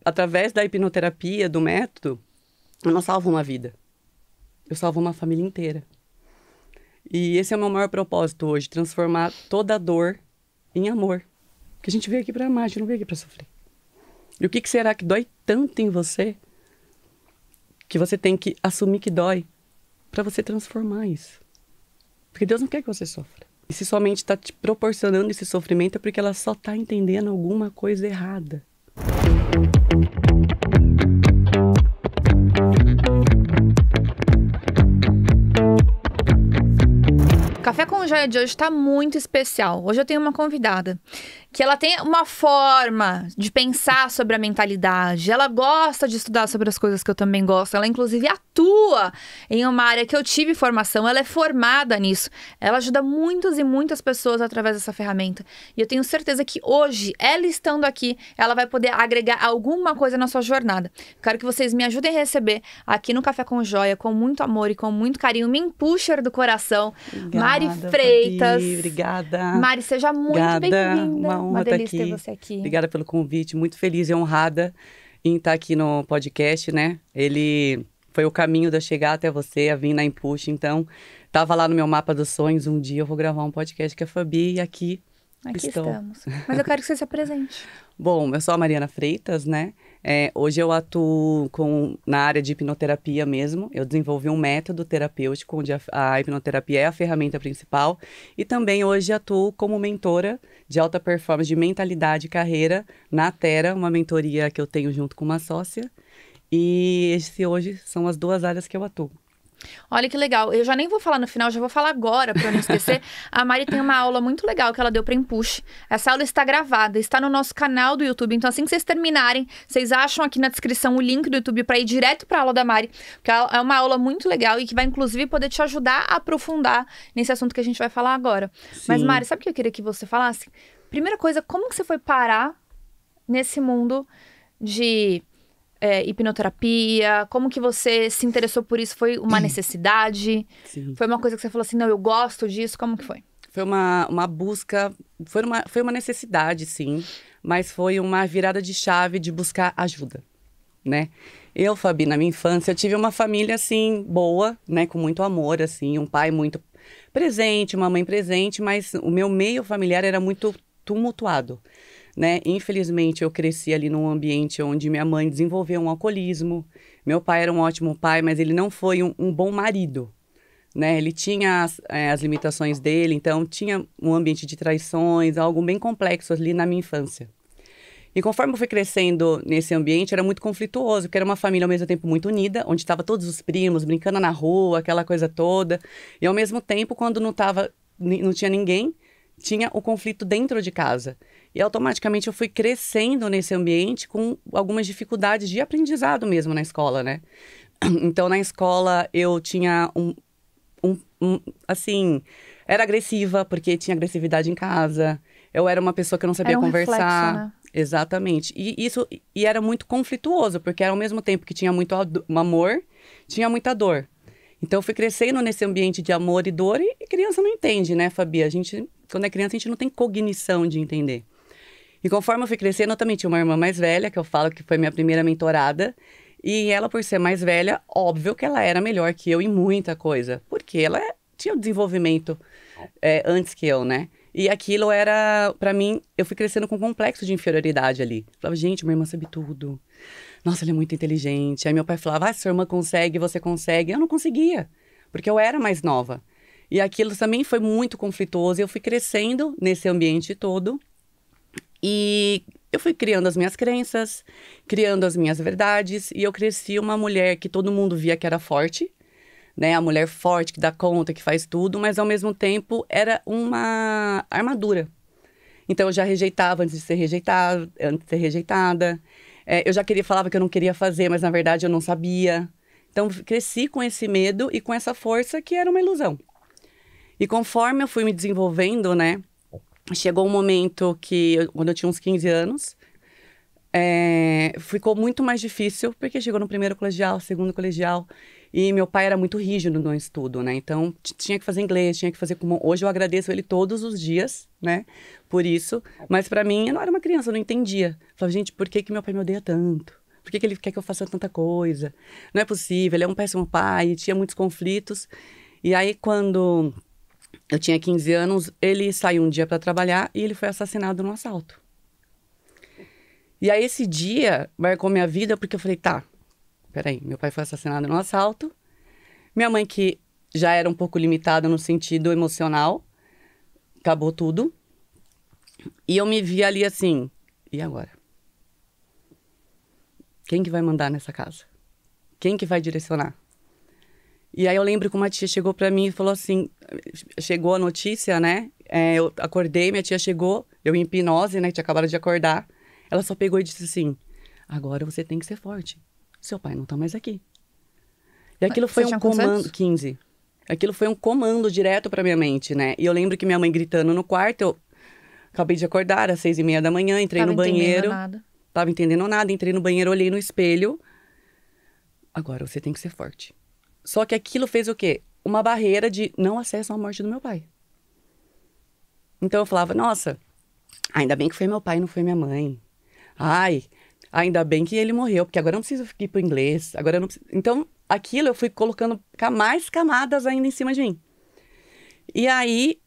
através da hipnoterapia, do método, eu não salvo uma vida. Eu salvo uma família inteira. E esse é o meu maior propósito hoje, transformar toda a dor em amor. Porque a gente veio aqui para amar, a gente não veio aqui para sofrer. E o que será que dói tanto em você, que você tem que assumir que dói, para você transformar isso? Porque Deus não quer que você sofra. E se sua mente está te proporcionando esse sofrimento, é porque ela só está entendendo alguma coisa errada. O Café com Joia de hoje está muito especial. Hoje eu tenho uma convidada que ela tem uma forma de pensar sobre a mentalidade. Ela gosta de estudar sobre as coisas que eu também gosto. Ela, inclusive, atua em uma área que eu tive formação. Ela é formada nisso. Ela ajuda muitas e muitas pessoas através dessa ferramenta. E eu tenho certeza que hoje, ela estando aqui, ela vai poder agregar alguma coisa na sua jornada. Quero que vocês me ajudem a receber aqui no Café com Joia, com muito amor e com muito carinho. Min Pusher do coração. Obrigada, Mari Freitas. Fabi, obrigada. Mari, seja muito bem-vinda. Uma delícia aqui. ter você aqui. Obrigada pelo convite. Muito feliz e honrada em estar aqui no podcast, né? Ele foi o caminho de eu chegar até você, a vir na Impush. Então, estava lá no meu mapa dos sonhos. Um dia eu vou gravar um podcast com a Fabi e aqui estou. Estamos. Mas eu quero que você se apresente. Bom, eu sou a Mariana Freitas, né? Hoje eu atuo na área de hipnoterapia mesmo. Eu desenvolvi um método terapêutico, onde a hipnoterapia é a ferramenta principal. E também hoje atuo como mentora de alta performance de mentalidade e carreira na Terra, uma mentoria que eu tenho junto com uma sócia. E hoje são as duas áreas que eu atuo. Olha que legal. Eu já nem vou falar no final, já vou falar agora para não esquecer. A Mari tem uma aula muito legal que ela deu para Impush. Essa aula está gravada, está no nosso canal do YouTube. Então, assim que vocês terminarem, vocês acham aqui na descrição o link do YouTube para ir direto para a aula da Mari, porque é uma aula muito legal e que vai, inclusive, poder te ajudar a aprofundar nesse assunto que a gente vai falar agora. Sim. Mas, Mari, sabe o que eu queria que você falasse? Primeira coisa, como que você foi parar nesse mundo de hipnoterapia? Como que você se interessou por isso? Foi uma necessidade? Sim. Foi uma coisa que você falou assim, não, eu gosto disso? Como que foi? Foi uma busca, foi uma necessidade, sim, mas foi uma virada de chave de buscar ajuda, né? Eu, Fabi, na minha infância, eu tive uma família, assim, boa, né? Com muito amor, assim, um pai muito presente, uma mãe presente, mas o meu meio familiar era muito tumultuado, né? Infelizmente, eu cresci ali num ambiente onde minha mãe desenvolveu um alcoolismo. Meu pai era um ótimo pai, mas ele não foi um bom marido, né? Ele tinha as limitações dele, então tinha um ambiente de traições, algo bem complexo ali na minha infância. E conforme eu fui crescendo nesse ambiente, era muito conflituoso, porque era uma família ao mesmo tempo muito unida, onde estavam todos os primos brincando na rua, aquela coisa toda. E ao mesmo tempo, quando não tinha ninguém, tinha o conflito dentro de casa. E automaticamente eu fui crescendo nesse ambiente com algumas dificuldades de aprendizado mesmo na escola, né? Então, na escola, eu tinha assim, era agressiva, porque tinha agressividade em casa. Eu era uma pessoa que não sabia conversar. Reflexo, né? Exatamente. E era muito conflituoso, porque ao mesmo tempo que tinha muito amor, tinha muita dor. Então, eu fui crescendo nesse ambiente de amor e dor, e criança não entende, né, Fabi? Quando é criança, a gente não tem cognição de entender. E conforme eu fui crescendo, eu também tinha uma irmã mais velha, que eu falo que foi minha primeira mentorada. E ela, por ser mais velha, óbvio que ela era melhor que eu em muita coisa. Porque ela tinha um desenvolvimento antes que eu, né? E aquilo era, pra mim, eu fui crescendo com um complexo de inferioridade ali. Eu falava, gente, minha irmã sabe tudo. Nossa, ela é muito inteligente. Aí meu pai falava, sua irmã consegue, você consegue. Eu não conseguia, porque eu era mais nova. E aquilo também foi muito conflituoso. E eu fui crescendo nesse ambiente todo. E eu fui criando as minhas crenças, criando as minhas verdades. E eu cresci uma mulher que todo mundo via que era forte, né? A mulher forte, que dá conta, que faz tudo. Mas, ao mesmo tempo, era uma armadura. Então, eu já rejeitava antes de ser rejeitada. Eu já falava que eu não queria fazer, mas, na verdade, eu não sabia. Então, cresci com esse medo e com essa força que era uma ilusão. E conforme eu fui me desenvolvendo, né? Chegou um momento que, quando eu tinha uns 15 anos, ficou muito mais difícil, porque chegou no primeiro colegial, segundo colegial, e meu pai era muito rígido no estudo, né? Então, tinha que fazer inglês, tinha que fazer como... Hoje eu agradeço ele todos os dias, né? Por isso. Mas pra mim, eu não era uma criança, eu não entendia. Eu falava, gente, por que meu pai me odeia tanto? Por que ele quer que eu faça tanta coisa? Não é possível, ele é um péssimo pai, tinha muitos conflitos. E aí, quando eu tinha 15 anos, ele saiu um dia pra trabalhar e ele foi assassinado num assalto. E aí, esse dia marcou minha vida, porque eu falei, tá, peraí, meu pai foi assassinado num assalto. Minha mãe, que já era um pouco limitada no sentido emocional, acabou tudo. E eu me vi ali assim, e agora? Quem que vai mandar nessa casa? Quem que vai direcionar? E aí eu lembro que uma tia chegou pra mim e falou assim, chegou a notícia, né? Eu acordei, minha tia chegou, eu em hipnose, né? Tinha acabado de acordar. Ela só pegou e disse assim, agora você tem que ser forte. Seu pai não tá mais aqui. E aquilo foi um comando... 15. Aquilo foi um comando direto pra minha mente, né? E eu lembro que minha mãe gritando no quarto, eu acabei de acordar, às 6:30 da manhã, entrei no banheiro. Tava entendendo nada, entrei no banheiro, olhei no espelho. Agora você tem que ser forte. Só que aquilo fez o quê? Uma barreira de não acesso à morte do meu pai. Então eu falava, nossa, ainda bem que foi meu pai e não foi minha mãe. Ai, ainda bem que ele morreu, porque agora eu não preciso ir pro inglês. Agora eu não preciso... Então, aquilo eu fui colocando mais camadas ainda em cima de mim. E aí,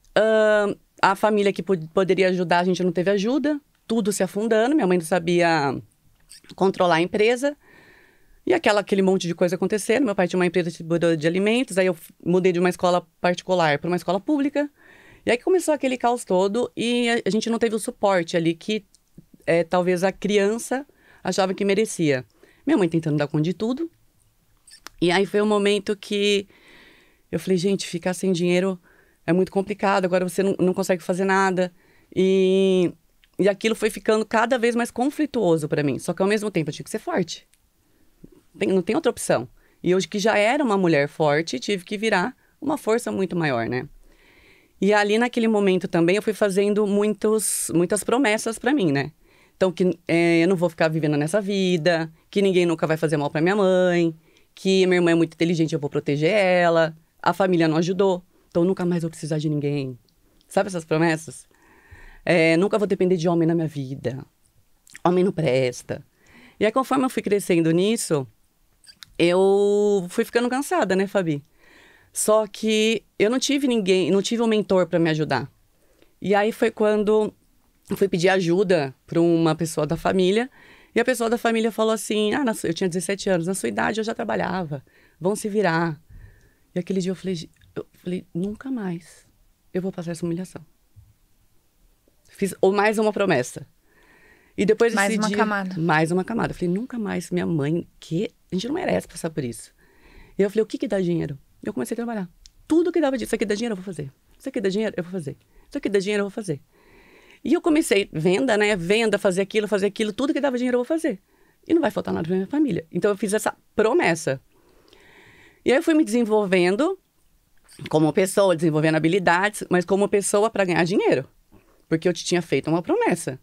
a família que poderia ajudar, a gente não teve ajuda. Tudo se afundando, minha mãe não sabia controlar a empresa. E aquele monte de coisa acontecendo. Meu pai tinha uma empresa de alimentos, aí eu mudei de uma escola particular para uma escola pública. E aí começou aquele caos todo e a gente não teve o suporte ali que talvez a criança achava que merecia. Minha mãe tentando dar conta de tudo. E aí foi um momento que eu falei, gente, ficar sem dinheiro é muito complicado, agora você não consegue fazer nada. E aquilo foi ficando cada vez mais conflituoso para mim. Só que ao mesmo tempo eu tinha que ser forte. Não tem outra opção. E eu, que já era uma mulher forte, tive que virar uma força muito maior, né? E ali naquele momento também eu fui fazendo muitas promessas para mim, né? Então, que eu não vou ficar vivendo nessa vida, que ninguém nunca vai fazer mal para minha mãe, que minha irmã é muito inteligente, eu vou proteger ela, a família não ajudou, então nunca mais vou precisar de ninguém. Sabe essas promessas? Nunca vou depender de homem na minha vida. Homem não presta. E aí, conforme eu fui crescendo nisso, eu fui ficando cansada, né, Fabi? Só que eu não tive um mentor para me ajudar. E aí foi quando eu fui pedir ajuda para uma pessoa da família. E a pessoa da família falou assim, eu tinha 17 anos, na sua idade eu já trabalhava, vão se virar. E aquele dia eu falei, nunca mais eu vou passar essa humilhação. Fiz mais uma promessa. E depois desse dia... Mais uma camada. Eu falei, nunca mais minha mãe, a gente não merece passar por isso. E eu falei, o que dá dinheiro? Eu comecei a trabalhar. Tudo que dava dinheiro, isso aqui dá dinheiro, eu vou fazer. Isso aqui dá dinheiro, eu vou fazer. Isso aqui dá dinheiro, eu vou fazer. E eu comecei, venda, né? Venda, fazer aquilo, tudo que dava dinheiro eu vou fazer. E não vai faltar nada pra minha família. Então eu fiz essa promessa. E aí eu fui me desenvolvendo como pessoa, desenvolvendo habilidades, mas como pessoa para ganhar dinheiro. Porque eu tinha feito uma promessa.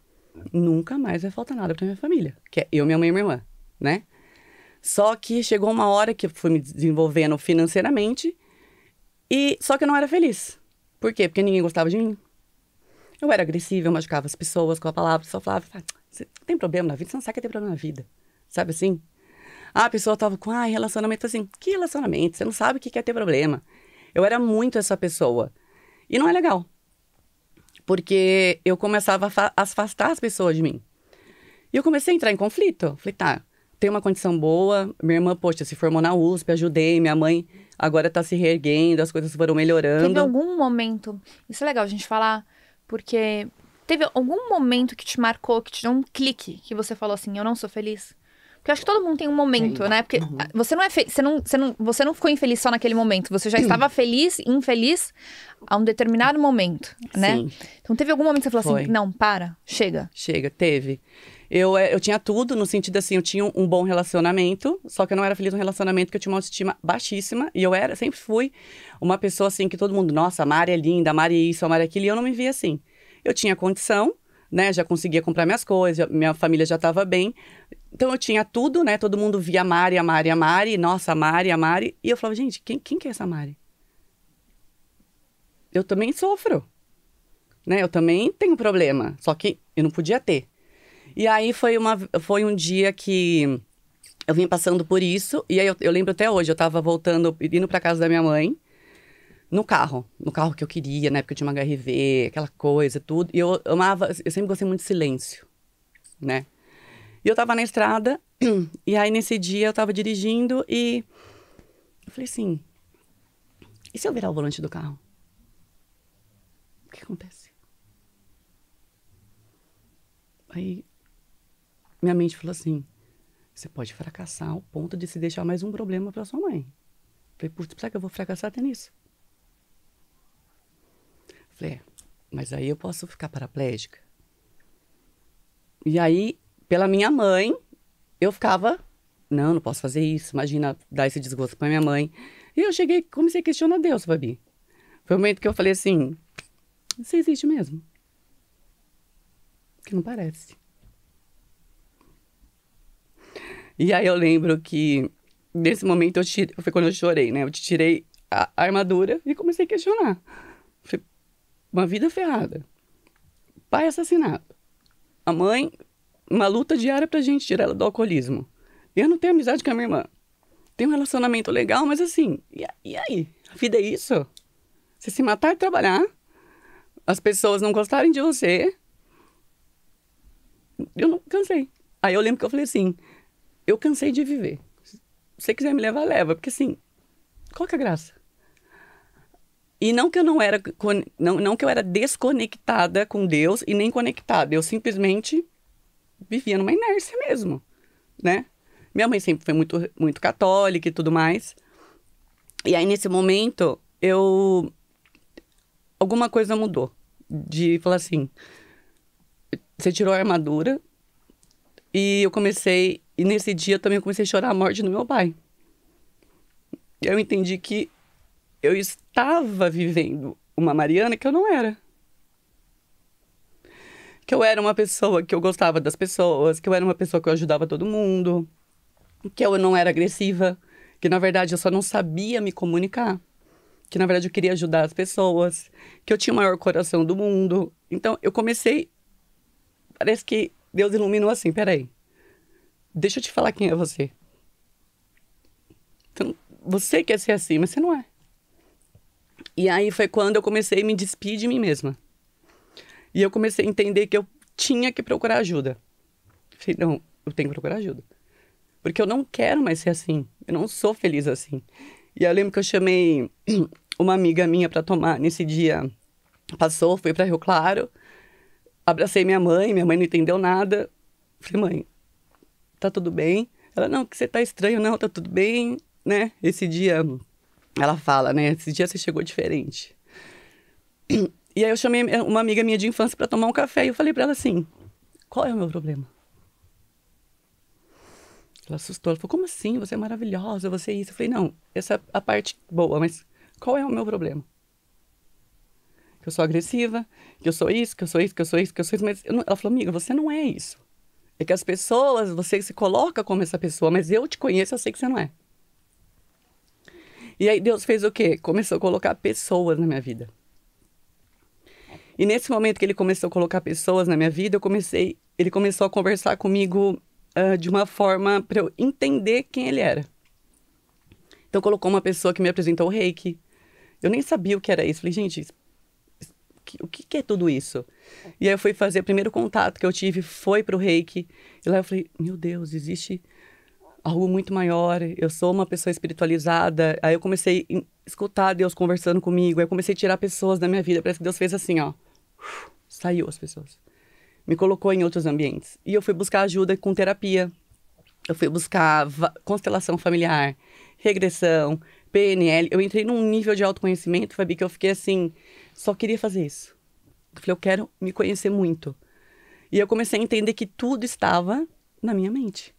Nunca mais vai faltar nada pra minha família. Que é eu, minha mãe e minha irmã, né? Só que chegou uma hora que eu fui me desenvolvendo financeiramente, só que eu não era feliz. Por quê? Porque ninguém gostava de mim. Eu era agressiva, eu machucava as pessoas com a palavra, só falava, você tem problema na vida? Você não sabe que tem problema na vida. Sabe assim? A pessoa tava com, relacionamento assim. Que relacionamento? Você não sabe o que é ter problema. Eu era muito essa pessoa. E não é legal. Porque eu começava a afastar as pessoas de mim. E eu comecei a entrar em conflito. Falei, tem uma condição boa. Minha irmã, poxa, se formou na USP, ajudei. Minha mãe agora tá se reerguendo, as coisas foram melhorando. Teve algum momento... Isso é legal a gente falar, porque teve algum momento que te marcou, que te deu um clique, que você falou assim, eu não sou feliz? Porque eu acho que todo mundo tem um momento, né? Porque você não é você não ficou infeliz só naquele momento. Você já estava feliz, infeliz a um determinado momento, né? Sim. Então teve algum momento que você falou assim, não, chega. Chega, teve. Eu tinha tudo, no sentido assim, eu tinha um bom relacionamento, só que eu não era feliz no relacionamento, porque eu tinha uma autoestima baixíssima. E eu sempre fui uma pessoa assim, que todo mundo, nossa, a Mari é linda, a Mari é isso, a Mari é aquilo, e eu não me via assim. Eu tinha condição, né? Já conseguia comprar minhas coisas, minha família já estava bem. Então eu tinha tudo, né? Todo mundo via a Mari, a Mari, a Mari. Nossa, a Mari, a Mari. E eu falava, gente, quem que é essa Mari? Eu também sofro, né? Eu também tenho problema, só que eu não podia ter. E aí foi um dia que eu vim passando por isso, e aí eu lembro até hoje, eu tava voltando, indo pra casa da minha mãe, no carro que eu queria, né? Porque eu tinha uma HRV, aquela coisa, tudo. E eu amava, eu sempre gostei muito de silêncio, né? E eu tava na estrada, e aí nesse dia eu tava dirigindo e eu falei assim, e se eu virar o volante do carro? O que acontece? Aí minha mente falou assim, você pode fracassar ao ponto de se deixar mais um problema pra sua mãe. Falei, putz, será que eu vou fracassar até nisso? Falei, mas aí eu posso ficar paraplégica. E aí, pela minha mãe, eu ficava, não posso fazer isso, imagina dar esse desgosto pra minha mãe. E eu comecei a questionar Deus, Fabi. Foi o momento que eu falei assim, você existe mesmo? Que não parece. E aí eu lembro que, nesse momento, foi quando eu chorei, né? Eu tirei a armadura e comecei a questionar. Falei, uma vida ferrada. Pai assassinado. A mãe, uma luta diária pra gente tirar ela do alcoolismo. Eu não tenho amizade com a minha irmã. Tenho um relacionamento legal, mas assim, e aí? A vida é isso? Você se matar e trabalhar, as pessoas não gostarem de você. Eu não cansei. Aí eu lembro que eu falei assim, eu cansei de viver. Se você quiser me levar, leva. Porque assim, qual que é a graça? E não que eu não que eu era desconectada com Deus e nem conectada. Eu simplesmente vivia numa inércia mesmo, né? Minha mãe sempre foi muito, muito católica e tudo mais. E aí, nesse momento, alguma coisa mudou. De falar assim, você tirou a armadura e e nesse dia eu também comecei a chorar a morte do meu pai. E eu entendi que eu estava vivendo uma Mariana que eu não era. Que eu era uma pessoa que eu gostava das pessoas, que eu era uma pessoa que eu ajudava todo mundo, que eu não era agressiva, que na verdade eu só não sabia me comunicar, que na verdade eu queria ajudar as pessoas, que eu tinha o maior coração do mundo. Então eu comecei, parece que Deus iluminou assim, peraí, deixa eu te falar quem é você. Então, você quer ser assim, mas você não é. E aí foi quando eu comecei a me despedir de mim mesma. E eu comecei a entender que eu tinha que procurar ajuda. Falei, não, eu tenho que procurar ajuda. Porque eu não quero mais ser assim. Eu não sou feliz assim. E eu lembro que eu chamei uma amiga minha pra tomar. Nesse dia, passou, fui pra Rio Claro. Abracei minha mãe não entendeu nada. Falei, mãe, tá tudo bem? Ela, não, que você tá estranho. Não, tá tudo bem, né? Esse dia, ela fala, né? Esse dia você chegou diferente. E aí eu chamei uma amiga minha de infância pra tomar um café. E eu falei pra ela assim, qual é o meu problema? Ela assustou, ela falou, como assim? Você é maravilhosa, você é isso. Eu falei, não, essa é a parte boa, mas qual é o meu problema? Que eu sou agressiva, que eu sou isso, que eu sou isso, que eu sou isso, que eu sou isso. Mas ela falou, amiga, você não é isso. É que as pessoas, você se coloca como essa pessoa, mas eu te conheço, eu sei que você não é. E aí Deus fez o quê? Começou a colocar pessoas na minha vida. E nesse momento que ele começou a colocar pessoas na minha vida, ele começou a conversar comigo de uma forma para eu entender quem ele era. Então colocou uma pessoa que me apresentou o Reiki. Eu nem sabia o que era isso. Falei, gente, o que é tudo isso? E aí eu fui fazer, o primeiro contato que eu tive foi pro Reiki. E lá eu falei, meu Deus, existe algo muito maior. Eu sou uma pessoa espiritualizada. Aí eu comecei a escutar Deus conversando comigo. Aí eu comecei a tirar pessoas da minha vida. Parece que Deus fez assim, ó. Saiu as pessoas. Me colocou em outros ambientes. E eu fui buscar ajuda com terapia. Eu fui buscar constelação familiar, regressão, PNL. Eu entrei num nível de autoconhecimento, Fabi, que eu fiquei assim, só queria fazer isso. Eu falei, eu quero me conhecer muito. E eu comecei a entender que tudo estava na minha mente.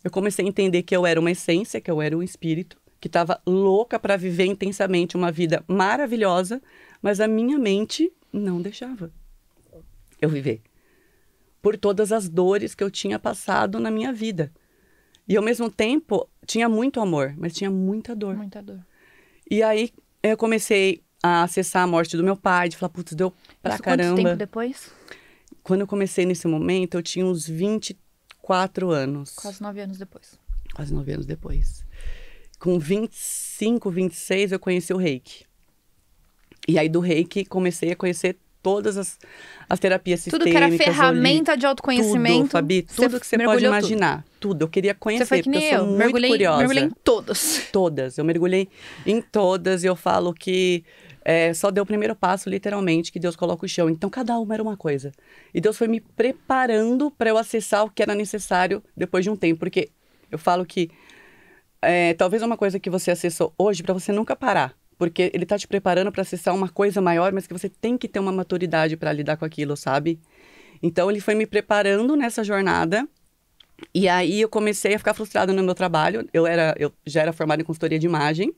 Eu comecei a entender que eu era uma essência, que eu era um espírito, que estava louca para viver intensamente uma vida maravilhosa, mas a minha mente não deixava. eu viver. Por todas as dores que eu tinha passado na minha vida. E ao mesmo tempo, tinha muito amor, mas tinha muita dor. Muita dor. E aí, eu comecei a acessar a morte do meu pai, de falar, putz, deu pra caramba. Quanto tempo depois? Quando eu comecei nesse momento, eu tinha uns 24 anos. Quase 9 anos depois. Quase 9 anos depois. Com 25, 26, eu conheci o Reiki. E aí, do Reiki, comecei a conhecer todas as terapias sistêmicas. Tudo que era ferramenta de autoconhecimento. Tudo, Fabi, tudo que você pode imaginar. Tudo. Eu queria conhecer, você foi que nem porque eu sou muito curiosa. Mergulhei em todas. Todas. Eu mergulhei em todas e eu falo que só deu o primeiro passo, literalmente, que Deus coloca o chão. Então, cada uma era uma coisa. E Deus foi me preparando para eu acessar o que era necessário depois de um tempo. Porque eu falo que talvez uma coisa que você acessou hoje, para você nunca parar. Porque ele tá te preparando para acessar uma coisa maior, mas que você tem que ter uma maturidade para lidar com aquilo, sabe? Então, ele foi me preparando nessa jornada. E aí, eu comecei a ficar frustrada no meu trabalho. Eu já era formada em consultoria de imagem.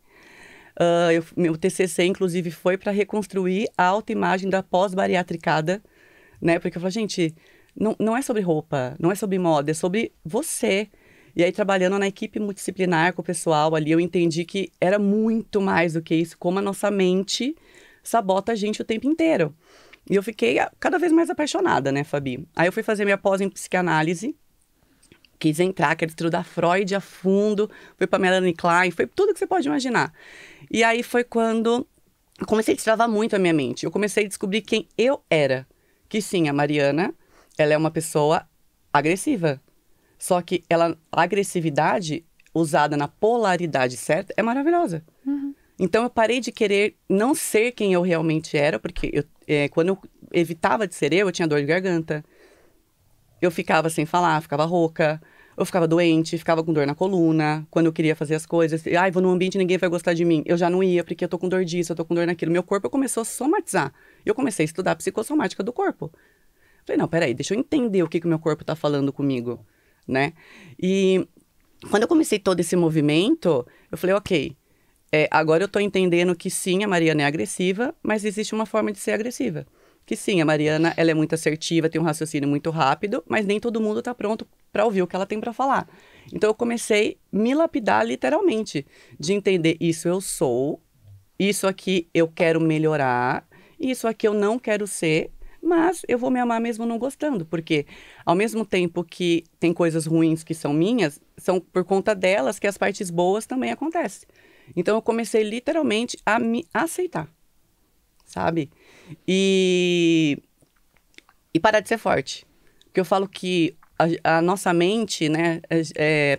Meu TCC, inclusive, foi para reconstruir a autoimagem da pós-bariatricada, né? Porque eu falei, gente, não é sobre roupa, não é sobre moda, é sobre você. E aí, trabalhando na equipe multidisciplinar com o pessoal ali, eu entendi que era muito mais do que isso, como a nossa mente sabota a gente o tempo inteiro. E eu fiquei cada vez mais apaixonada, né, Fabi? Aí eu fui fazer minha pós em psicanálise, quis entrar, quero estudar Freud a fundo, fui para Melanie Klein, foi tudo que você pode imaginar. E aí foi quando eu comecei a destravar muito a minha mente. Eu comecei a descobrir quem eu era. Que sim, a Mariana, ela é uma pessoa agressiva. Só que a agressividade usada na polaridade certa é maravilhosa. Uhum. Então eu parei de querer não ser quem eu realmente era, porque quando eu evitava de ser eu tinha dor de garganta. Eu ficava sem falar, ficava rouca, eu ficava doente, ficava com dor na coluna, quando eu queria fazer as coisas. Vou num ambiente e ninguém vai gostar de mim. Eu já não ia, porque eu tô com dor disso, eu tô com dor naquilo. Meu corpo começou a somatizar. Eu comecei a estudar a psicossomática do corpo. Falei, não, peraí, deixa eu entender o que o meu corpo tá falando comigo, né? E quando eu comecei todo esse movimento, eu falei, ok, agora eu tô entendendo que sim, a Mariana é agressiva, mas existe uma forma de ser agressiva. Que sim, a Mariana, ela é muito assertiva, tem um raciocínio muito rápido, mas nem todo mundo tá pronto para ouvir o que ela tem para falar. Então, eu comecei a me lapidar literalmente, de entender isso eu sou, isso aqui eu quero melhorar, isso aqui eu não quero ser, mas eu vou me amar mesmo não gostando, porque ao mesmo tempo que tem coisas ruins que são minhas, são por conta delas que as partes boas também acontecem. Então, eu comecei literalmente a me aceitar, sabe? E parar de ser forte. Porque eu falo que a nossa mente, né?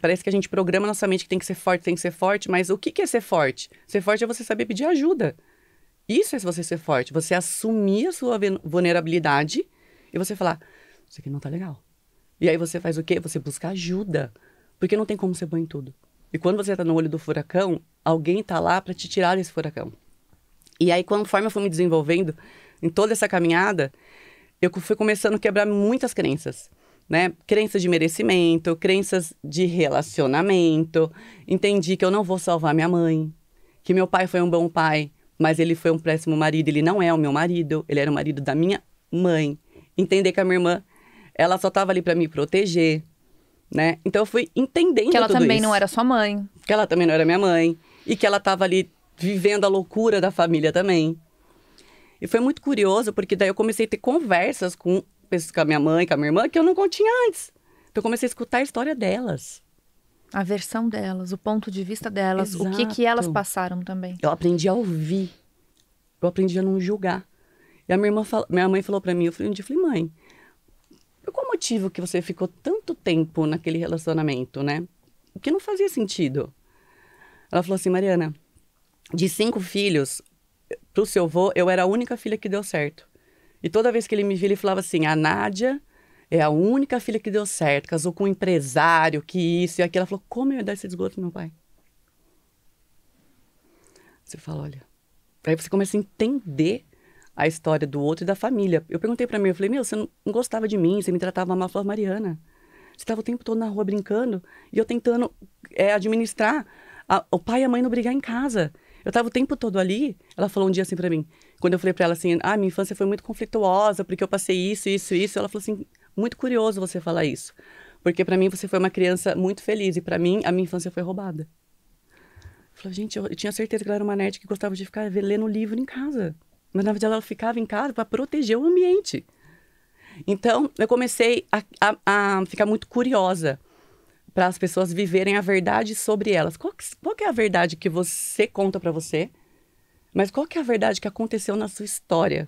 Parece que a gente programa a nossa mente que tem que ser forte, mas o que é ser forte? Ser forte é você saber pedir ajuda. Isso é você ser forte. Você assumir a sua vulnerabilidade e você falar, isso aqui não tá legal. E aí você faz o quê? Você busca ajuda. Porque não tem como ser bom em tudo. E quando você tá no olho do furacão, alguém tá lá para te tirar desse furacão. E aí, conforme eu fui me desenvolvendo em toda essa caminhada, eu fui começando a quebrar muitas crenças, né? Crenças de merecimento, crenças de relacionamento. Entendi que eu não vou salvar minha mãe, que meu pai foi um bom pai, mas ele foi um péssimo marido, ele não é o meu marido, ele era o marido da minha mãe. Entender que a minha irmã, ela só estava ali para me proteger, né? Então, eu fui entendendo tudo isso. Que ela também não era sua mãe. Que ela também não era minha mãe. E que ela estava ali vivendo a loucura da família também. E foi muito curioso, porque daí eu comecei a ter conversas com a minha mãe, com a minha irmã, que eu não tinha antes. Então eu comecei a escutar a história delas. A versão delas, o ponto de vista delas, Exato. o que elas passaram também. Eu aprendi a ouvir. Eu aprendi a não julgar. E a minha mãe falou pra mim, eu falei, mãe, por qual motivo que você ficou tanto tempo naquele relacionamento, né? Porque não fazia sentido. Ela falou assim, Mariana, de 5 filhos, pro seu avô, eu era a única filha que deu certo. E toda vez que ele me via, ele falava assim, a Nádia é a única filha que deu certo, casou com um empresário, que isso e aquilo. Ela falou, como eu ia dar esse desgosto pro meu pai? Você fala, olha... Aí você começa a entender a história do outro e da família. Eu perguntei pra mim, eu falei, você não gostava de mim, você me tratava mal. Ela falou, Mariana, você estava o tempo todo na rua brincando e eu tentando administrar o pai e a mãe não brigar em casa. Eu estava o tempo todo ali. Ela falou um dia assim pra mim, quando eu falei pra ela assim, minha infância foi muito conflituosa, porque eu passei isso, isso, isso. Ela falou assim, muito curioso você falar isso. Porque pra mim você foi uma criança muito feliz. E pra mim, a minha infância foi roubada. Eu falei, gente, eu tinha certeza que ela era uma nerd que gostava de ficar lendo livro em casa. Mas na verdade ela ficava em casa pra proteger o ambiente. Então, eu comecei a ficar muito curiosa para as pessoas viverem a verdade sobre elas. Qual que é a verdade que você conta para você? Mas qual que é a verdade que aconteceu na sua história?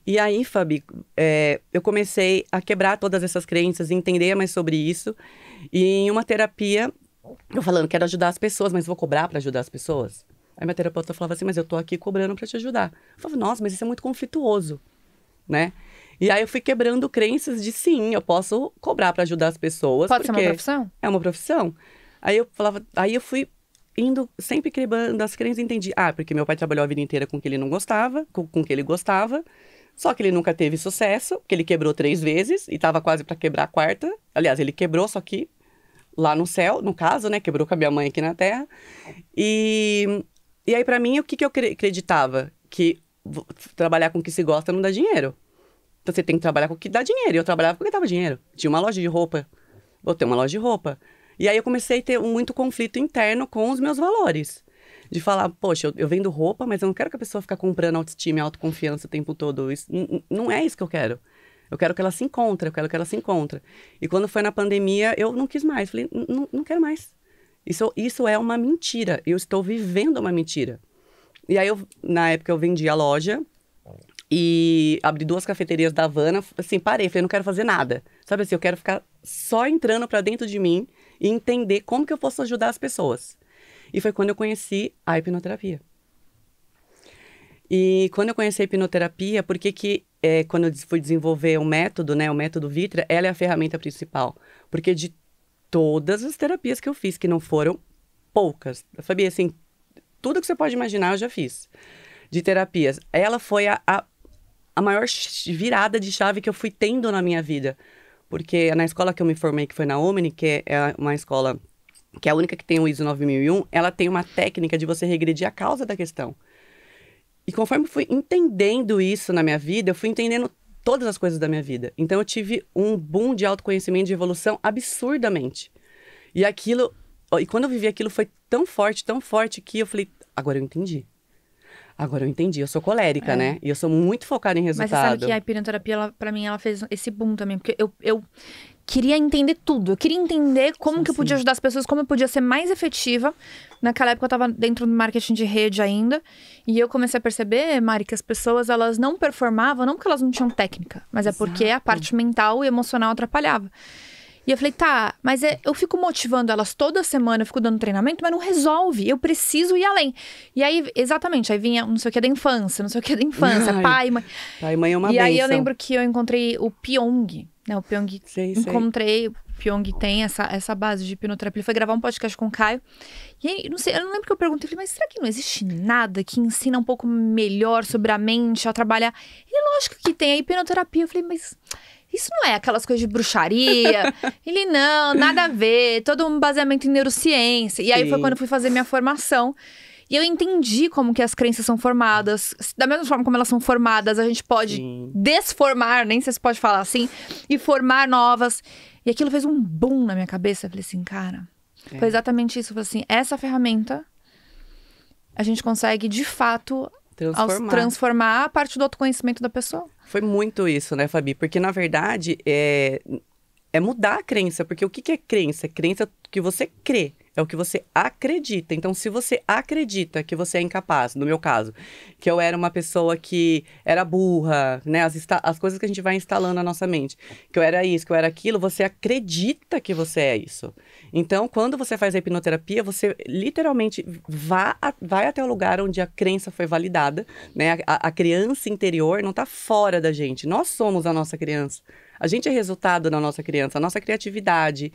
E aí, Fabi, eu comecei a quebrar todas essas crenças, entender mais sobre isso. E em uma terapia, eu falando, quero ajudar as pessoas, mas vou cobrar para ajudar as pessoas? Aí minha terapeuta falava assim, mas eu tô aqui cobrando para te ajudar. Eu falava, nossa, mas isso é muito conflituoso, né? E aí eu fui quebrando crenças de sim, eu posso cobrar para ajudar as pessoas. Pode ser uma profissão? É uma profissão. Aí eu fui indo, sempre quebrando as crenças e entendi. Porque meu pai trabalhou a vida inteira com o que ele não gostava, com o que ele gostava. Só que ele nunca teve sucesso, porque ele quebrou 3 vezes e tava quase para quebrar a 4ª. Aliás, ele quebrou, só que lá no céu, no caso, né? Quebrou com a minha mãe aqui na Terra. E aí, para mim, o que eu acreditava? Que trabalhar com o que se gosta não dá dinheiro. Então, você tem que trabalhar com o que dá dinheiro. E eu trabalhava com o que dava dinheiro. Tinha uma loja de roupa. Botei uma loja de roupa. E aí, eu comecei a ter muito conflito interno com os meus valores. De falar, poxa, eu vendo roupa, mas eu não quero que a pessoa fique comprando autoestima e autoconfiança o tempo todo. Isso, não é isso que eu quero. Eu quero que ela se encontre, eu quero que ela se encontre. E quando foi na pandemia, eu não quis mais. Falei, não quero mais. Isso é uma mentira. Eu estou vivendo uma mentira. E aí, na época, eu vendi a loja. E abri 2 cafeterias da Havana, assim, parei, falei, não quero fazer nada. Sabe assim, eu quero ficar só entrando pra dentro de mim e entender como que eu posso ajudar as pessoas. E foi quando eu conheci a hipnoterapia. E quando eu conheci a hipnoterapia, quando eu fui desenvolver o método, né, o método Vitra, ela é a ferramenta principal. Porque de todas as terapias que eu fiz, que não foram poucas, eu sabia, assim, tudo que você pode imaginar eu já fiz. De terapias, ela foi a maior virada de chave que eu fui tendo na minha vida. Porque na escola que eu me formei, que foi na Omni, que é uma escola que é a única que tem o ISO 9001, ela tem uma técnica de você regredir a causa da questão. E conforme eu fui entendendo isso na minha vida, eu fui entendendo todas as coisas da minha vida. Então eu tive um boom de autoconhecimento, de evolução absurdamente. E quando eu vivi aquilo foi tão forte que eu falei, agora eu entendi. Eu sou colérica, né? E eu sou muito focada em resultado. Mas você sabe que a hipnoterapia, pra mim, ela fez esse boom também. Porque eu queria entender tudo. Eu queria entender como que eu podia ajudar as pessoas, como eu podia ser mais efetiva. Naquela época eu tava dentro do marketing de rede ainda. E eu comecei a perceber, Mari, que as pessoas, elas não performavam, não porque elas não tinham técnica. Mas é porque a parte mental e emocional atrapalhava. E eu falei, tá, mas eu fico motivando elas toda semana, eu fico dando treinamento, mas não resolve, eu preciso ir além. E aí, exatamente, aí vinha não sei o que da infância, pai, mãe. Pai, mãe é uma bênção. E aí eu lembro bênção. que eu encontrei o Pyong, né, o Pyong, o Pyong tem essa base de hipnoterapia, ele foi gravar um podcast com o Caio. E aí, eu não lembro que eu perguntei, eu falei, mas será que não existe nada que ensina um pouco melhor sobre a mente, a trabalhar? Ele, lógico que tem a hipnoterapia. Eu falei, mas isso não é aquelas coisas de bruxaria? Ele, não, nada a ver, todo um baseamento em neurociência. E aí foi quando eu fui fazer minha formação. E eu entendi como que as crenças são formadas. Da mesma forma como elas são formadas, a gente pode desformar, nem sei se pode falar assim, e formar novas. E aquilo fez um boom na minha cabeça. Eu falei assim, cara, foi exatamente isso. Eu falei assim, essa ferramenta, a gente consegue, de fato, transformar a parte do autoconhecimento da pessoa. Foi muito isso, né, Fabi? Porque, na verdade, é mudar a crença. Porque o que é crença? Crença que você crê. É o que você acredita. Então, se você acredita que você é incapaz, no meu caso, que eu era uma pessoa que era burra, né? As coisas que a gente vai instalando na nossa mente, que eu era isso, que eu era aquilo, você acredita que você é isso. Então, quando você faz a hipnoterapia, você literalmente vai até o lugar onde a crença foi validada, né? A criança interior não está fora da gente. Nós somos a nossa criança. A gente é resultado da nossa criança, a nossa criatividade,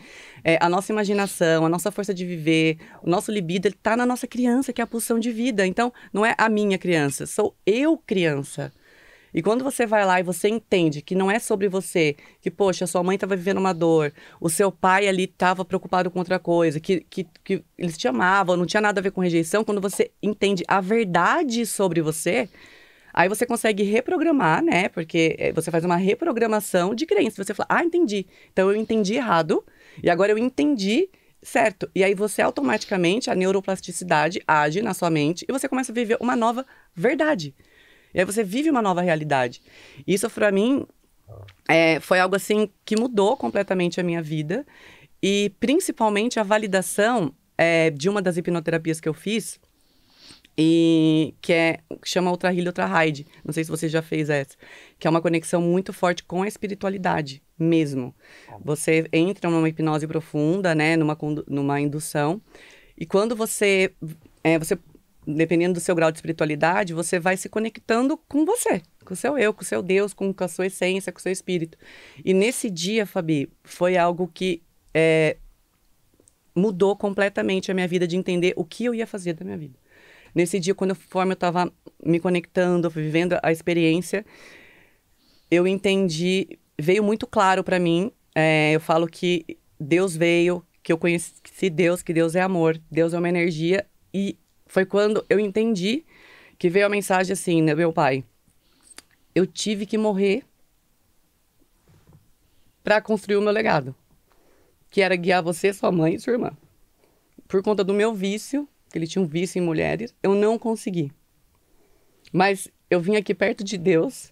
a nossa imaginação, a nossa força de viver, o nosso libido, ele tá na nossa criança, que é a pulsão de vida. Então, não é a minha criança, sou eu criança. E quando você vai lá e você entende que não é sobre você, que, poxa, sua mãe estava vivendo uma dor, o seu pai ali estava preocupado com outra coisa, que eles te amavam, não tinha nada a ver com rejeição, quando você entende a verdade sobre você, Aí você consegue reprogramar, né? Porque você faz uma reprogramação de crença. Você fala, entendi. Então eu entendi errado e agora eu entendi certo. E aí você automaticamente, a neuroplasticidade age na sua mente e você começa a viver uma nova verdade. E aí você vive uma nova realidade. Isso pra mim foi algo assim que mudou completamente a minha vida. E principalmente a validação de uma das hipnoterapias que eu fiz, e que chama Ultra Heal, Ultra Hide. Não sei se você já fez essa. Que é uma conexão muito forte com a espiritualidade mesmo. Você entra numa hipnose profunda, né? Numa indução. E quando você, dependendo do seu grau de espiritualidade, você vai se conectando com você. Com o seu eu, com o seu Deus, com a sua essência, com o seu espírito. E nesse dia, Fabi, foi algo que mudou completamente a minha vida, de entender o que eu ia fazer da minha vida. Nesse dia, conforme eu estava me conectando, vivendo a experiência, eu entendi, veio muito claro para mim, eu falo que Deus veio, que eu conheci Deus, que Deus é amor, Deus é uma energia, e foi quando eu entendi que veio a mensagem assim, né, meu pai, eu tive que morrer para construir o meu legado, que era guiar você, sua mãe e sua irmã. Por conta do meu vício, que ele tinha um vício em mulheres, eu não consegui. Mas eu vim aqui perto de Deus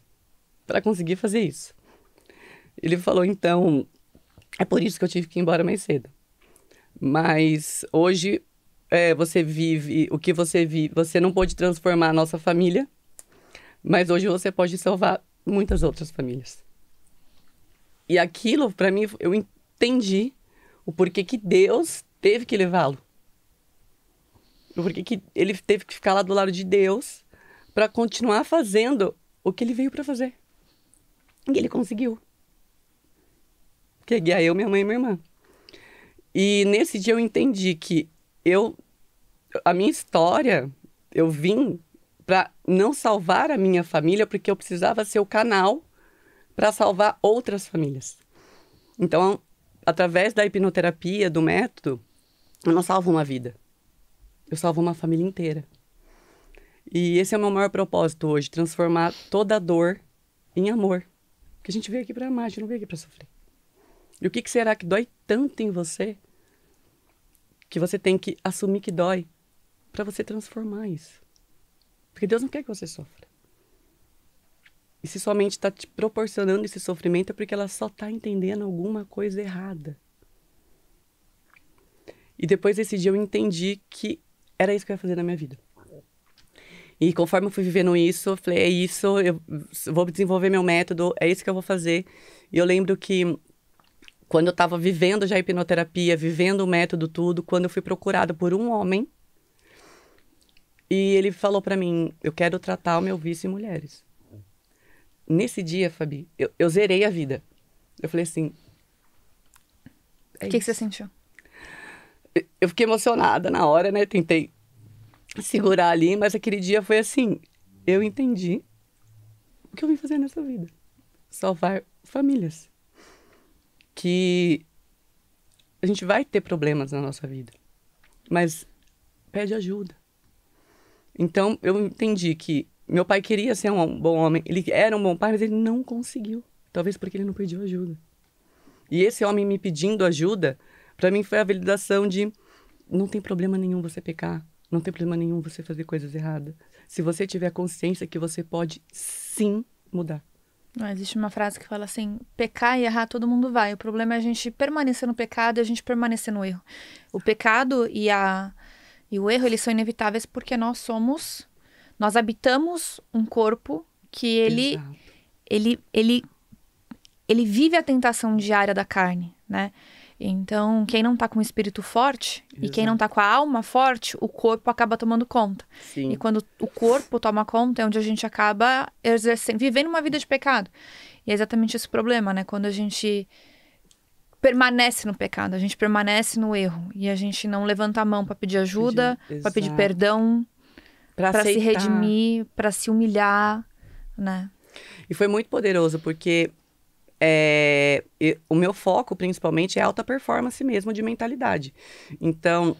para conseguir fazer isso. Ele falou, então, é por isso que eu tive que ir embora mais cedo. Mas hoje você vive o que você vive. Você não pôde transformar a nossa família, mas hoje você pode salvar muitas outras famílias. E aquilo, para mim, eu entendi o porquê que Deus teve que levá-lo. O porquê que ele teve que ficar lá do lado de Deus para continuar fazendo o que ele veio para fazer. E ele conseguiu. Que é guiar eu, minha mãe e minha irmã. E nesse dia eu entendi que a minha história, eu vim para não salvar a minha família, porque eu precisava ser o canal para salvar outras famílias. Então, através da hipnoterapia, do método, eu não salvo uma vida. Eu salvo uma família inteira. E esse é o meu maior propósito hoje, transformar toda a dor em amor. Porque a gente veio aqui para amar, a gente não veio aqui para sofrer. E o que será que dói tanto em você, que você tem que assumir que dói, para você transformar isso? Porque Deus não quer que você sofra. E se sua mente está te proporcionando esse sofrimento, é porque ela só está entendendo alguma coisa errada. E depois desse dia eu entendi que era isso que eu ia fazer na minha vida. E conforme eu fui vivendo isso, eu falei, é isso, eu vou desenvolver meu método, é isso que eu vou fazer. E eu lembro que quando eu estava vivendo já a hipnoterapia, vivendo o método tudo, quando eu fui procurada por um homem, e ele falou para mim, eu quero tratar o meu vício em mulheres. Nesse dia, Fabi, eu zerei a vida. Eu falei assim... O que você sentiu? Eu fiquei emocionada na hora, né? Tentei segurar ali, mas aquele dia foi assim... Eu entendi o que eu vim fazer nessa vida. Salvar famílias. Que a gente vai ter problemas na nossa vida, mas pede ajuda. Então, eu entendi que meu pai queria ser um bom homem, ele era um bom pai, mas ele não conseguiu. Talvez porque ele não pediu ajuda. E esse homem me pedindo ajuda, para mim foi a validação de não tem problema nenhum você pecar, não tem problema nenhum você fazer coisas erradas. Se você tiver consciência que você pode sim mudar. Não, existe uma frase que fala assim, pecar e errar todo mundo vai. O problema é a gente permanecer no pecado e a gente permanecer no erro. O pecado e o erro, eles são inevitáveis porque nós habitamos um corpo que ele vive a tentação diária da carne, né? Então, quem não tá com o espírito forte e quem não tá com a alma forte, o corpo acaba tomando conta. Sim. E quando o corpo toma conta, é onde a gente acaba vivendo uma vida de pecado. E é exatamente esse o problema, né? Quando a gente permanece no pecado, a gente permanece no erro. E a gente não levanta a mão para pedir ajuda, para pedir perdão, para se redimir, para se humilhar, né? E foi muito poderoso, porque... o meu foco, principalmente, é alta performance mesmo de mentalidade. Então,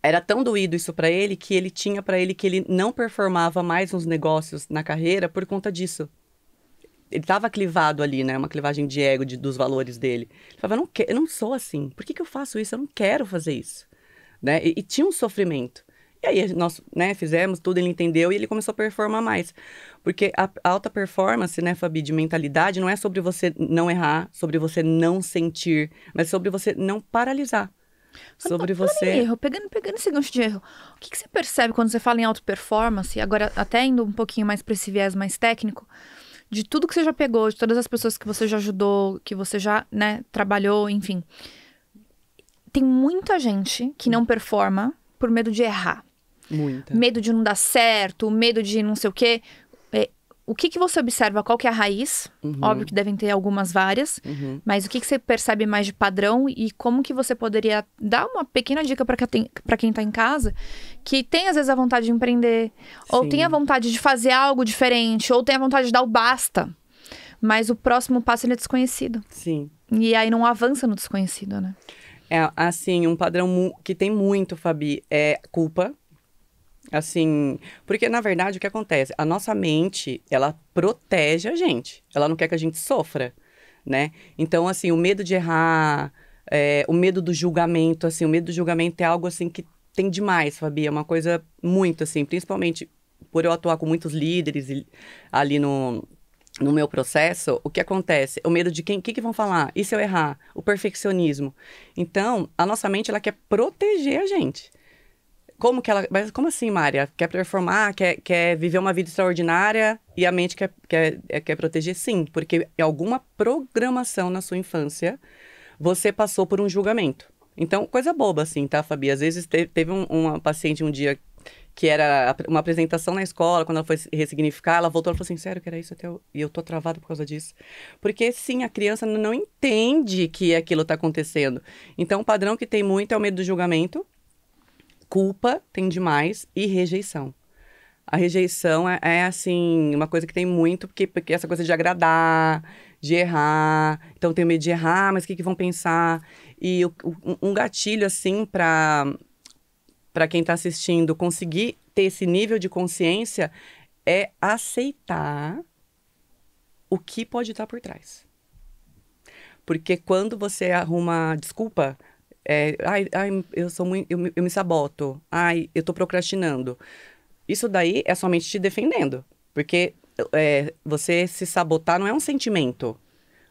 era tão doído isso pra ele que ele tinha pra ele que ele não performava mais nos negócios, na carreira, por conta disso. Ele tava clivado ali, né? Uma clivagem de ego, dos valores dele. Ele falava, eu não sou assim. Por que eu faço isso? Eu não quero fazer isso. Né? E tinha um sofrimento. E aí nós, né, fizemos tudo, ele entendeu e ele começou a performar mais. Porque a alta performance, né, Fabi, de mentalidade, não é sobre você não errar, sobre você não sentir, mas sobre você não paralisar. Sobre você... Erro, pegando esse gancho de erro, o que você percebe quando você fala em alta performance, agora até indo um pouquinho mais para esse viés mais técnico, de tudo que você já pegou, de todas as pessoas que você já ajudou, que você já, né, trabalhou, enfim. Tem muita gente que não performa por medo de errar. Muita. Medo de não dar certo, medo de não sei o quê. O que você observa? Qual que é a raiz? Óbvio que devem ter algumas várias. Mas o que você percebe mais de padrão? E como que você poderia dar uma pequena dica para quem está em casa, que tem às vezes a vontade de empreender, ou tem a vontade de fazer algo diferente, ou tem a vontade de dar o basta. Mas o próximo passo ele é desconhecido. Sim. E aí não avança no desconhecido, né? É, assim, um padrão que tem muito, Fabi, é culpa. Assim, porque na verdade o que acontece? A nossa mente, ela protege a gente. Ela não quer que a gente sofra, né? Então, assim, o medo de errar, o medo do julgamento, assim, o medo do julgamento é algo, assim, que tem demais, Fabi. É uma coisa muito, assim, principalmente por eu atuar com muitos líderes ali no meu processo, o que acontece? O medo de o que vão falar? E se eu errar? O perfeccionismo. Então, a nossa mente, ela quer proteger a gente. Mas como assim, Mária? Quer performar, quer viver uma vida extraordinária e a mente quer proteger? Sim, porque em alguma programação na sua infância, você passou por um julgamento. Então, coisa boba assim, tá, Fabi? Às vezes teve uma paciente um dia que era uma apresentação na escola, quando ela foi ressignificar, ela voltou e falou assim, sério que era isso e eu tô travada por causa disso. Porque, sim, a criança não entende que aquilo tá acontecendo. Então, o padrão que tem muito é o medo do julgamento, culpa tem demais e rejeição. A rejeição assim, uma coisa que tem muito, porque essa coisa de agradar, de errar. Então, eu tenho medo de errar, mas o que vão pensar? E um gatilho, assim, para quem está assistindo conseguir ter esse nível de consciência é aceitar o que pode estar por trás. Porque quando você arruma desculpa... eu me saboto. Eu tô procrastinando. Isso daí é somente te defendendo. Porque você se sabotar não é um sentimento.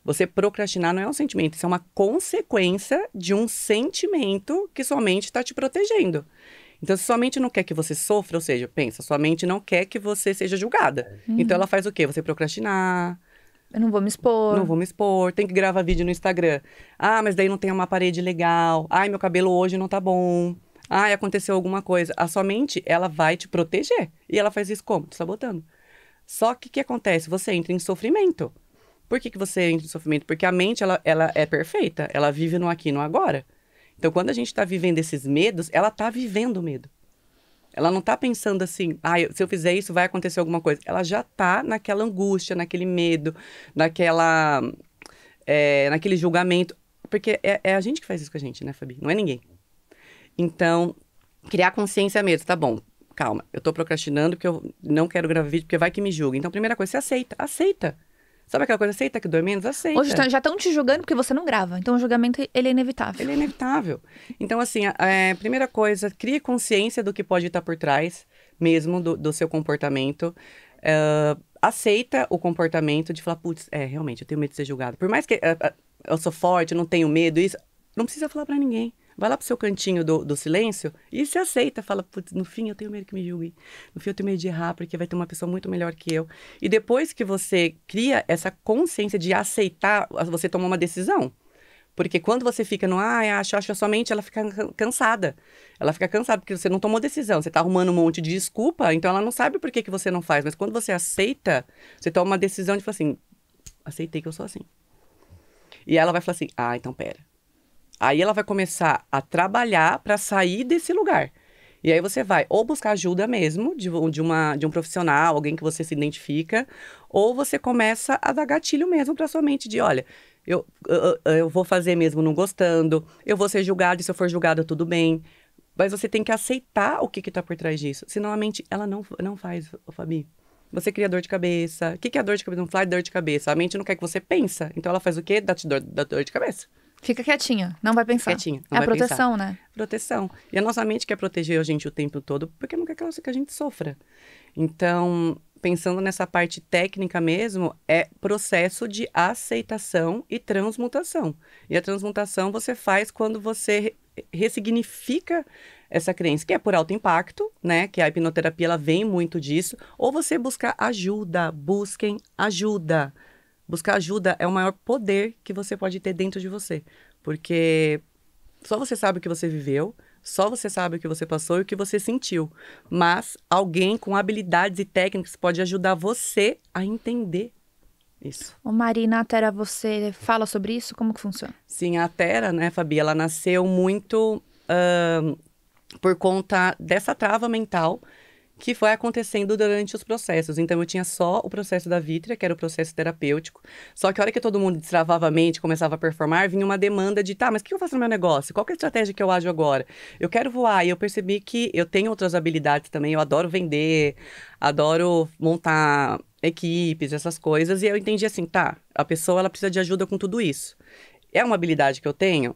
Você procrastinar não é um sentimento. Isso é uma consequência de um sentimento que sua mente está te protegendo. Então, se sua mente não quer que você sofra, ou seja, pensa, sua mente não quer que você seja julgada. Então, ela faz o quê? Você procrastinar... Eu não vou me expor. Não vou me expor, tem que gravar vídeo no Instagram. Mas daí não tem uma parede legal. Meu cabelo hoje não tá bom. Aconteceu alguma coisa. A sua mente, ela vai te proteger. E ela faz isso como? Te sabotando. Só que o que acontece? Você entra em sofrimento. Por que você entra em sofrimento? Porque a mente, ela é perfeita. Ela vive no aqui e no agora. Então, quando a gente tá vivendo esses medos, ela tá vivendo o medo. Ela não tá pensando assim, se eu fizer isso, vai acontecer alguma coisa. Ela já tá naquela angústia, naquele medo, naquele julgamento. Porque é a gente que faz isso com a gente, né, Fabi? Não é ninguém. Então, criar consciência mesmo. Tá bom, calma. Eu tô procrastinando porque eu não quero gravar vídeo, porque vai que me julga. Então, primeira coisa, você aceita. Aceita. Sabe aquela coisa, aceita que dói menos? Aceita. Hoje já estão te julgando porque você não grava. Então, o julgamento, ele é inevitável. Ele é inevitável. Então, assim, primeira coisa, crie consciência do que pode estar por trás mesmo do seu comportamento. Aceita o comportamento de falar, putz, realmente, eu tenho medo de ser julgado. Por mais que eu sou forte, eu não tenho medo, isso, não precisa falar pra ninguém. Vai lá pro seu cantinho do silêncio e se aceita. Fala, putz, no fim eu tenho medo que me julguem. No fim eu tenho medo de errar, porque vai ter uma pessoa muito melhor que eu. E depois que você cria essa consciência de aceitar, você toma uma decisão. Porque quando você fica no, acho, a sua mente, ela fica cansada. Ela fica cansada porque você não tomou decisão. Você tá arrumando um monte de desculpa, então ela não sabe por que você não faz. Mas quando você aceita, você toma uma decisão de falar assim, aceitei que eu sou assim. E ela vai falar assim, então pera. Aí ela vai começar a trabalhar para sair desse lugar. E aí você vai ou buscar ajuda mesmo de um profissional, alguém que você se identifica, ou você começa a dar gatilho mesmo para sua mente de, olha, eu vou fazer mesmo não gostando, eu vou ser julgada e se eu for julgada tudo bem. Mas você tem que aceitar o que tá por trás disso. Senão a mente, ela não faz, Fabi. Você cria dor de cabeça. O que é dor de cabeça? Não faz dor de cabeça. A mente não quer que você pensa. Então ela faz o quê? Dá dor de cabeça. Fica quietinha, não vai pensar. Quietinha, não É a vai proteção, pensar. né? Proteção. E a nossa mente quer proteger a gente o tempo todo porque não quer que a gente sofra. Então, pensando nessa parte técnica mesmo, é processo de aceitação e transmutação. E a transmutação você faz quando você ressignifica essa crença, que é por alto impacto, né? Que a hipnoterapia, ela vem muito disso. Ou você buscar ajuda, busquem ajuda. Buscar ajuda é o maior poder que você pode ter dentro de você. Porque só você sabe o que você viveu, só você sabe o que você passou e o que você sentiu. Mas alguém com habilidades e técnicas pode ajudar você a entender isso. Ô Mari, na Terra, você fala sobre isso? Como que funciona? Sim, a Tera, né, Fabi, ela nasceu muito por conta dessa trava mental que foi acontecendo durante os processos. Então, eu tinha só o processo da Vítrea, que era o processo terapêutico. Só que a hora que todo mundo destravava a mente, começava a performar, vinha uma demanda de, tá, mas o que eu faço no meu negócio? Qual que é a estratégia que eu ajo agora? Eu quero voar. E eu percebi que eu tenho outras habilidades também. Eu adoro vender, adoro montar equipes, essas coisas. E eu entendi assim, tá, a pessoa, ela precisa de ajuda com tudo isso. É uma habilidade que eu tenho?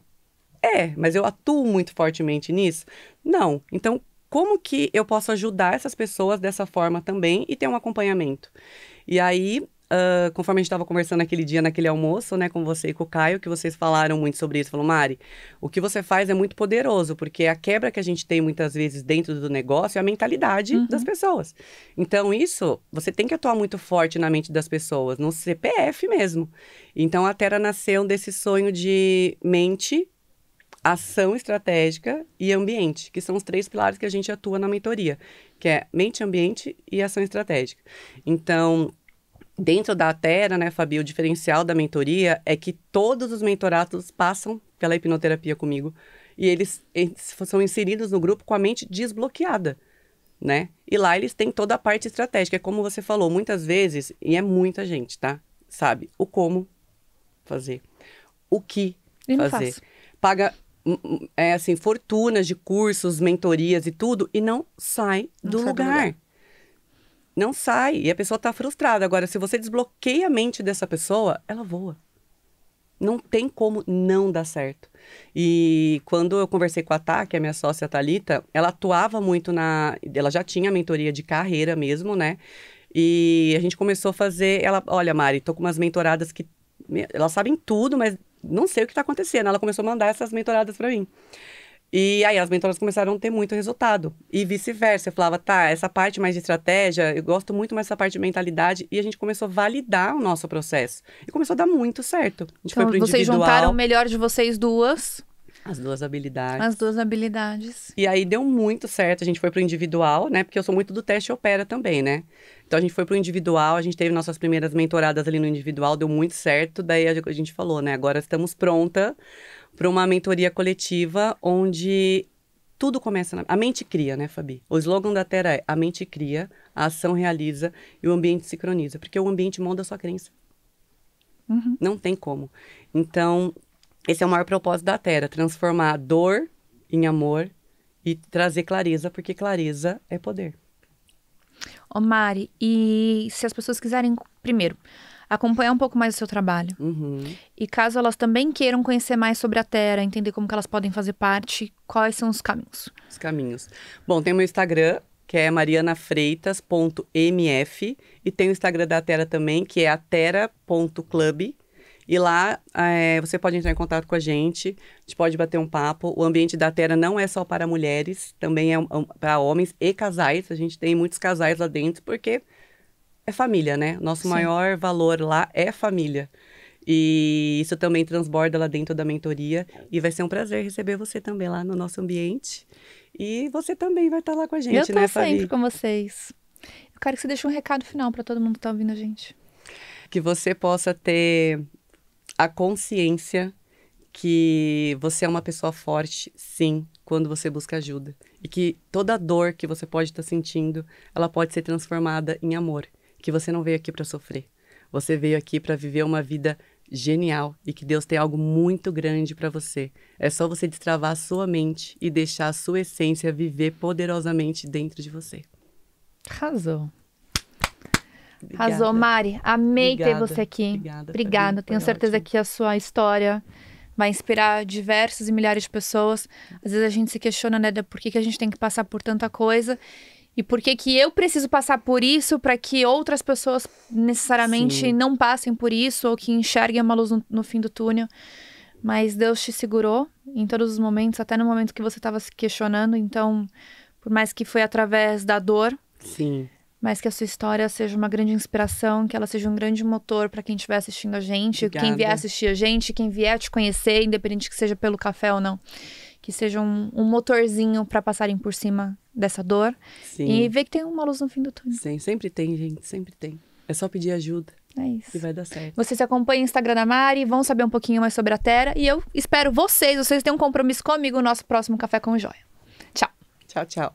É, mas eu atuo muito fortemente nisso? Não. Então, como que eu posso ajudar essas pessoas dessa forma também e ter um acompanhamento? E aí, conforme a gente estava conversando aquele dia, naquele almoço, né, com você e com o Caio, que vocês falaram muito sobre isso, falou, Mari, o que você faz é muito poderoso, porque a quebra que a gente tem muitas vezes dentro do negócio é a mentalidade das pessoas. Então, isso, você tem que atuar muito forte na mente das pessoas, no CPF mesmo. Então, a Tera nasceu desse sonho de mente, ação estratégica e ambiente, que são os 3 pilares que a gente atua na mentoria, que é mente, ambiente e ação estratégica. Então, dentro da Tera, né, Fabi, o diferencial da mentoria é que todos os mentorados passam pela hipnoterapia comigo e eles são inseridos no grupo com a mente desbloqueada, né? E lá eles têm toda a parte estratégica, é como você falou, muitas vezes, e é muita gente, tá? Sabe o como fazer, o que E não fazer. faço. Paga assim, fortunas de cursos, mentorias e tudo, e não sai do lugar. Não sai. E a pessoa tá frustrada. Agora, se você desbloqueia a mente dessa pessoa, ela voa. Não tem como não dar certo. E quando eu conversei com a Tá, que é a minha sócia Thalita, ela atuava muito ela já tinha mentoria de carreira mesmo, né? E a gente começou a fazer... Olha, Mari, tô com umas mentoradas que... Elas sabem tudo, mas não sei o que tá acontecendo. Ela começou a mandar essas mentoradas para mim. E aí as mentoradas começaram a ter muito resultado. E vice-versa. Eu falava, tá, essa parte mais de estratégia, eu gosto muito mais dessa parte de mentalidade. E a gente começou a validar o nosso processo. E começou a dar muito certo. A gente foi Então, pro vocês individual. juntaram o melhor de vocês duas. As 2 habilidades. As 2 habilidades. E aí deu muito certo. A gente foi pro individual, né? Porque eu sou muito do teste e opera também, né? Então a gente foi pro individual, a gente teve nossas primeiras mentoradas ali no individual, deu muito certo. Daí a gente falou, né? Agora estamos pronta para uma mentoria coletiva onde tudo começa a mente cria, né, Fabi? O slogan da Tera é: a mente cria, a ação realiza e o ambiente sincroniza. Porque o ambiente molda a sua crença. Não tem como. Então, esse é o maior propósito da Tera: transformar a dor em amor e trazer clareza, porque clareza é poder. Ô Mari, e se as pessoas quiserem, primeiro, acompanhar um pouco mais o seu trabalho, e caso elas também queiram conhecer mais sobre a Tera, entender como que elas podem fazer parte, quais são os caminhos? Os caminhos. Bom, tem o meu Instagram, que é marianafreitas.mf, e tem o Instagram da Tera também, que é atera.club. E lá você pode entrar em contato com a gente pode bater um papo. O ambiente da Tera não é só para mulheres, também é para homens e casais. A gente tem muitos casais lá dentro, porque é família, né? Nosso maior valor lá é família. E isso também transborda lá dentro da mentoria. E vai ser um prazer receber você também lá no nosso ambiente. E você também vai estar lá com a gente, né, Fabi? Eu tô sempre com vocês. Eu quero que você deixe um recado final para todo mundo que tá ouvindo a gente. Que você possa ter a consciência que você é uma pessoa forte, sim, quando você busca ajuda. E que toda dor que você pode estar sentindo, ela pode ser transformada em amor. Que você não veio aqui para sofrer. Você veio aqui para viver uma vida genial e que Deus tem algo muito grande para você. É só você destravar a sua mente e deixar a sua essência viver poderosamente dentro de você. Arrasou. Obrigada. Arrasou, Mari. Amei ter Obrigada. você aqui. Obrigada. Obrigada. Fabi, Tenho foi certeza ótimo. que a sua história vai inspirar diversas e milhares de pessoas. Às vezes a gente se questiona, né, por que a gente tem que passar por tanta coisa e por que eu preciso passar por isso para que outras pessoas necessariamente Sim. não passem por isso ou que enxerguem uma luz no fim do túnel. Mas Deus te segurou em todos os momentos, até no momento que você estava se questionando. Então, por mais que foi através da dor, Sim. mas que a sua história seja uma grande inspiração, que ela seja um grande motor para quem estiver assistindo a gente, Obrigada. quem vier assistir a gente, quem vier te conhecer, independente que seja pelo café ou não. Que seja um motorzinho para passarem por cima dessa dor. Sim. E ver que tem uma luz no fim do túnel. Sim, sempre tem, gente, sempre tem. É só pedir ajuda É e isso. vai dar certo. Vocês acompanham o Instagram da Mari, vão saber um pouquinho mais sobre a Terra. E eu espero vocês têm um compromisso comigo no nosso próximo Café com Joia. Tchau. Tchau, tchau.